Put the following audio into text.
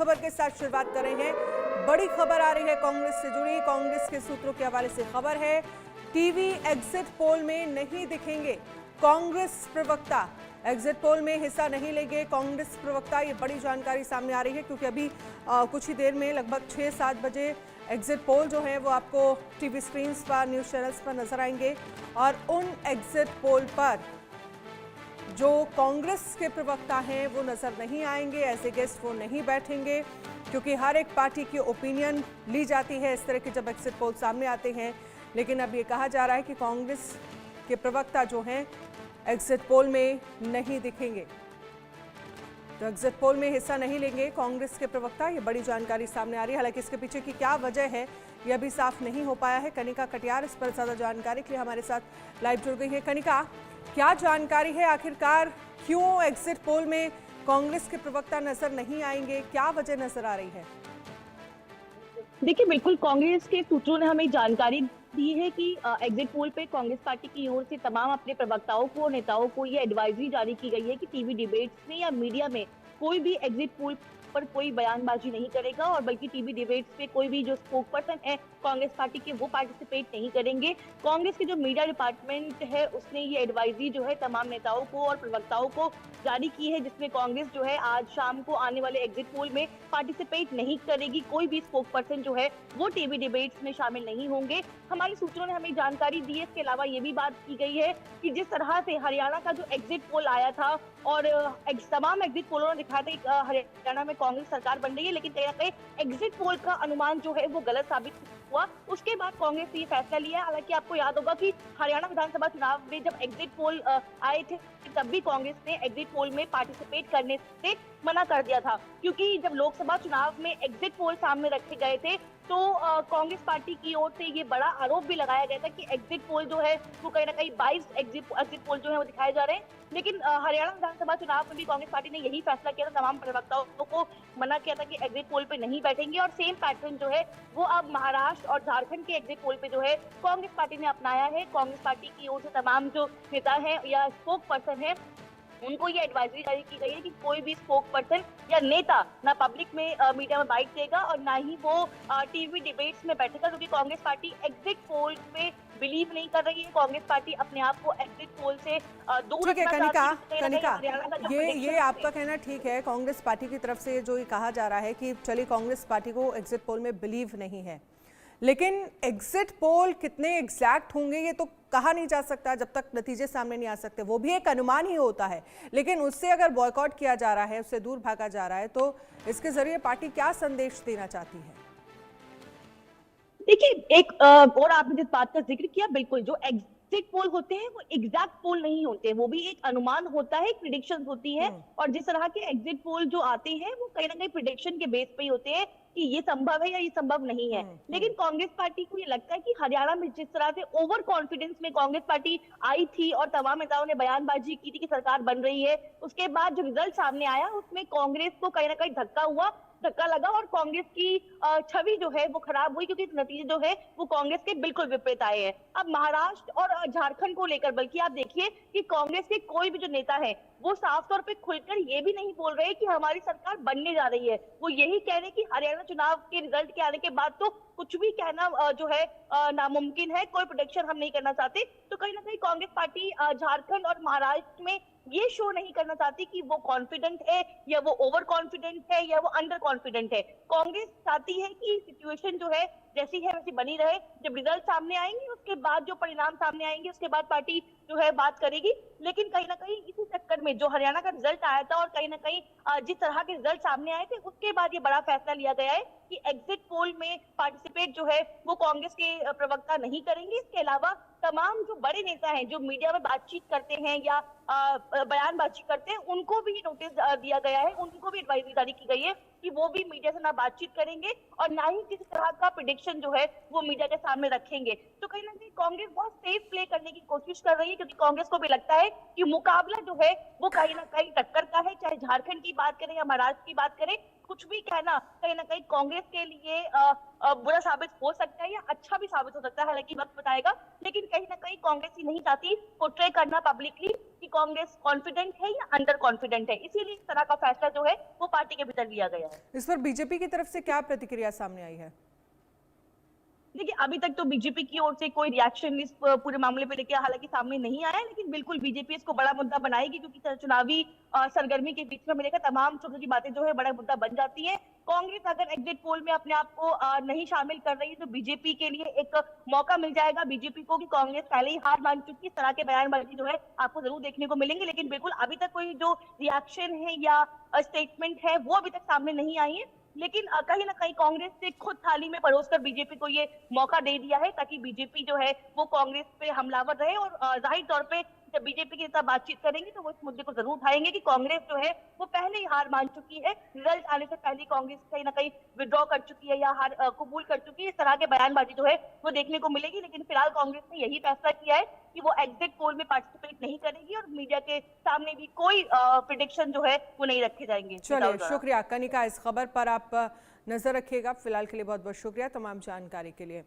खबर के साथ शुरुआत कर रहे हैं। बड़ी खबर आ रही है कांग्रेस से जुड़ी। कांग्रेस के सूत्रों के हवाले से खबर है, टीवी एग्जिट पोल में नहीं दिखेंगे कांग्रेस प्रवक्ता। एग्जिट पोल में हिस्सा नहीं लेंगे कांग्रेस प्रवक्ता। ये बड़ी जानकारी सामने आ रही है क्योंकि अभी कुछ ही देर में लगभग 6-7 बजे एग्जिट पोल जो है वो आपको टीवी स्क्रीन पर, न्यूज़ चैनल्स पर नजर आएंगे और उन एग्जिट पोल पर जो कांग्रेस के प्रवक्ता हैं वो नजर नहीं आएंगे। एज ए गेस्ट वो नहीं बैठेंगे क्योंकि हर एक पार्टी की ओपिनियन ली जाती है इस तरह के जब एग्जिट पोल सामने आते हैं। लेकिन अब ये कहा जा रहा है कि कांग्रेस के प्रवक्ता जो हैं एग्जिट पोल में नहीं दिखेंगे, तो एग्जिट पोल में हिस्सा नहीं लेंगे कांग्रेस के प्रवक्ता। ये बड़ी जानकारी सामने आ रही है। हालांकि इसके पीछे की क्या वजह है ये अभी साफ नहीं हो पाया है। कनिका कटियार इस पर ज्यादा जानकारी के लिए हमारे साथ लाइव जुड़ गई है। कनिका, क्या जानकारी है, आखिरकार क्यों एग्जिट पोल में कांग्रेस के प्रवक्ता नजर नहीं आएंगे, क्या वजह नजर आ रही है? देखिए, बिल्कुल कांग्रेस के सूत्रों ने हमें जानकारी दी है कि एग्जिट पोल पे कांग्रेस पार्टी की ओर से तमाम अपने प्रवक्ताओं को और नेताओं को ये एडवाइजरी जारी की गई है कि टीवी डिबेट्स में या मीडिया में कोई भी एग्जिट पोल पर कोई बयानबाजी नहीं करेगा और बल्कि टीवी डिबेट्स पे कोई भी जो स्पोक पर्सन है कांग्रेस पार्टी के वो पार्टिसिपेट नहीं करेंगे। कांग्रेस के जो मीडिया डिपार्टमेंट है उसने ये एडवाइजरी जो है तमाम नेताओं को और प्रवक्ताओं को जारी की है, जिसमें कांग्रेस जो है आज शाम को आने वाले एग्जिट पोल में पार्टिसिपेट नहीं करेगी। कोई भी स्पोक पर्सन जो है वो टीवी डिबेट्स में शामिल नहीं होंगे। हमारे सूत्रों ने हमें जानकारी दी है। इसके अलावा ये भी बात की गई है कि जिस तरह से हरियाणा का जो एग्जिट पोल आया था और तमाम एग्जिट पोलों ने दिखाया था कि हरियाणा में कांग्रेस सरकार बन रही है, लेकिन कहीं ना कहीं एग्जिट पोल का अनुमान जो है वो गलत साबित हुआ। उसके बाद कांग्रेस ने ये फैसला लिया। हालांकि आपको याद होगा कि हरियाणा विधानसभा चुनाव में जब एग्जिट पोल आए थे तब भी कांग्रेस ने एग्जिट पोल में पार्टिसिपेट करने से मना कर दिया था, क्योंकि जब लोकसभा चुनाव में एग्जिट पोल सामने रखे गए थे तो कांग्रेस पार्टी की ओर से ये बड़ा आरोप भी लगाया गया था कि एग्जिट पोल जो है वो कहीं ना कहीं 22 एग्जिट पोल जो है वो दिखाए जा रहे हैं। लेकिन हरियाणा विधानसभा चुनाव में भी कांग्रेस पार्टी ने यही फैसला किया था, तमाम प्रवक्ताओं को मना किया था कि एग्जिट पोल पे नहीं बैठेंगे और सेम पैटर्न जो है वो अब महाराष्ट्र और झारखंड के एग्जिट पोल पे जो है कांग्रेस पार्टी ने अपनाया है। कांग्रेस पार्टी की ओर से तमाम जो नेता है या स्पोक पर्सन है उनको ये एडवाइजरी जारी की गई है कि कोई भी स्पोक पर्सन या नेता ना पब्लिक में मीडिया में बाइट देगा और ना ही वो टीवी डिबेट्स में बैठेगा, क्योंकि कांग्रेस पार्टी एग्जिट पोल पे बिलीव नहीं कर रही है। कांग्रेस पार्टी अपने आप को एग्जिट पोल से दूर ठीक है कनिका, ये है आपका कहना ठीक है। कांग्रेस पार्टी की तरफ से जो ये कहा जा रहा है कि चलिए कांग्रेस पार्टी को एग्जिट पोल में बिलीव नहीं है, लेकिन एग्जिट पोल कितने एग्जैक्ट होंगे ये तो कहा नहीं जा सकता जब तक नतीजे सामने नहीं आ सकते। वो भी एक अनुमान ही होता है, लेकिन उससे अगर बॉयकॉट किया जा रहा है, उससे दूर भागा जा रहा है, तो इसके जरिए पार्टी क्या संदेश देना चाहती है? देखिए, एक और आपने जिस बात का जिक्र किया, बिल्कुल जो एग्जिट पोल होते हैं वो एग्जैक्ट पोल नहीं होते, वो भी एक अनुमान होता है, एक प्रिडिक्शन होती है। और जिस तरह के एग्जिट पोल जो आते हैं वो कहीं ना कहीं प्रिडिक्शन के बेस पे ही होते हैं कि ये संभव है या ये संभव नहीं है। लेकिन कांग्रेस पार्टी को ये लगता है कि हरियाणा में जिस तरह से ओवर कॉन्फिडेंस में कांग्रेस पार्टी आई थी और तमाम नेताओं ने बयानबाजी की थी कि सरकार बन रही है, उसके बाद जो रिजल्ट सामने आया उसमें कांग्रेस को कहीं ना कहीं धक्का लगा और कांग्रेस की छवि जो है वो खराब हुई, क्योंकि नतीजे जो है वो कांग्रेस के बिल्कुल विपरीत आए हैं। अब महाराष्ट्र और झारखंड को लेकर बल्कि आप देखिए कि कांग्रेस के कोई भी जो नेता है वो साफ तौर पे खुलकर ये भी नहीं बोल रहे कि हमारी सरकार बनने जा रही है। वो यही कह रहे कि हरियाणा चुनाव के रिजल्ट के आने के बाद तो कुछ भी कहना जो है नामुमकिन है, कोई प्रोटेक्शन हम नहीं करना चाहते। तो कहीं ना कहीं कांग्रेस पार्टी झारखंड और महाराष्ट्र में ये शो नहीं करना चाहती कि वो कॉन्फिडेंट है या वो ओवर कॉन्फिडेंट है या वो अंडर कॉन्फिडेंट है। कांग्रेस चाहती है कि सिचुएशन जो है जैसी है वैसी बनी रहे। जब रिजल्ट सामने आएंगे उसके बाद जो परिणाम सामने आएंगे उसके बाद पार्टी जो है बात करेगी। लेकिन कहीं ना कहीं इसी चक्कर में जो हरियाणा का रिजल्ट आया था और कहीं ना कहीं जिस तरह के रिजल्ट सामने आए थे उसके बाद ये बड़ा फैसला लिया गया है कि एग्जिट पोल में पार्टिसिपेट जो है वो कांग्रेस के प्रवक्ता नहीं करेंगे। इसके अलावा तमाम जो बड़े नेता हैं जो मीडिया में बातचीत करते हैं या बयानबाजी करते हैं उनको भी नोटिस दिया गया है, उनको भी एडवाइजरी जारी की गई है कि वो भी मीडिया से ना बातचीत करेंगे और ना ही किसी तरह का प्रेडिक्शन जो है वो मीडिया के सामने रखेंगे। तो कहीं ना कहीं कांग्रेस बहुत सेफ प्ले करने की कोशिश कर रही है, क्योंकि कांग्रेस को भी लगता है कि मुकाबला जो है वो कहीं ना कहीं टक्कर का है। चाहे झारखंड की बात करें या महाराष्ट्र की बात करें, कुछ भी कहना कहीं ना कहीं कांग्रेस के लिए बुरा साबित हो सकता है या अच्छा भी साबित हो सकता है, हालांकि वक्त बताएगा। लेकिन कहीं ना कहीं कांग्रेस ही नहीं चाहती पोर्ट्रे करना पब्लिकली कि कांग्रेस कॉन्फिडेंट है या अंडर कॉन्फिडेंट है, इसीलिए इस तरह का फैसला जो है वो पार्टी के भीतर लिया गया है। इस पर बीजेपी की तरफ से क्या प्रतिक्रिया सामने आई है? देखिए, अभी तक तो बीजेपी की ओर से कोई रिएक्शन इस पूरे मामले पे लेके हालांकि सामने नहीं आया है, लेकिन बिल्कुल बीजेपी इसको बड़ा मुद्दा बनाएगी, क्योंकि चुनावी सरगर्मी के बीच में मिलेगा तमाम छोटी छोटी बातें जो है बड़ा मुद्दा बन जाती है। कांग्रेस अगर एग्जिट पोल में अपने आप को नहीं शामिल कर रही है तो बीजेपी के लिए एक मौका मिल जाएगा बीजेपी को, कि कांग्रेस पहले ही हार मान चुकी है। इस तरह के बयानबाजी जो है आपको जरूर देखने को मिलेंगे, लेकिन बिल्कुल अभी तक कोई जो रिएक्शन है या स्टेटमेंट है वो अभी तक सामने नहीं आई है। लेकिन कहीं ना कहीं कांग्रेस ने खुद थाली में परोसकर बीजेपी को ये मौका दे दिया है, ताकि बीजेपी जो है वो कांग्रेस पे हमलावर रहे। और जाहिर तौर पे जब बीजेपी के साथ बातचीत करेंगे तो वो इस मुद्दे को जरूर उठाएंगे कि कांग्रेस जो है वो पहले ही हार मान चुकी है, रिजल्ट आने से पहले कांग्रेस कहीं ना कहीं विड्रॉ कर चुकी है या हार कबूल कर चुकी है। इस तरह के बयानबाजी जो है वो देखने को मिलेगी, लेकिन फिलहाल कांग्रेस ने यही फैसला किया है कि वो एग्जिट पोल में पार्टिसिपेट नहीं करेगी और मीडिया के सामने भी कोई प्रिडिक्शन जो है वो नहीं रखे जाएंगे। चलिए, शुक्रिया कनिका, इस खबर पर आप नजर रखिएगा। फिलहाल के लिए बहुत बहुत शुक्रिया तमाम जानकारी के लिए।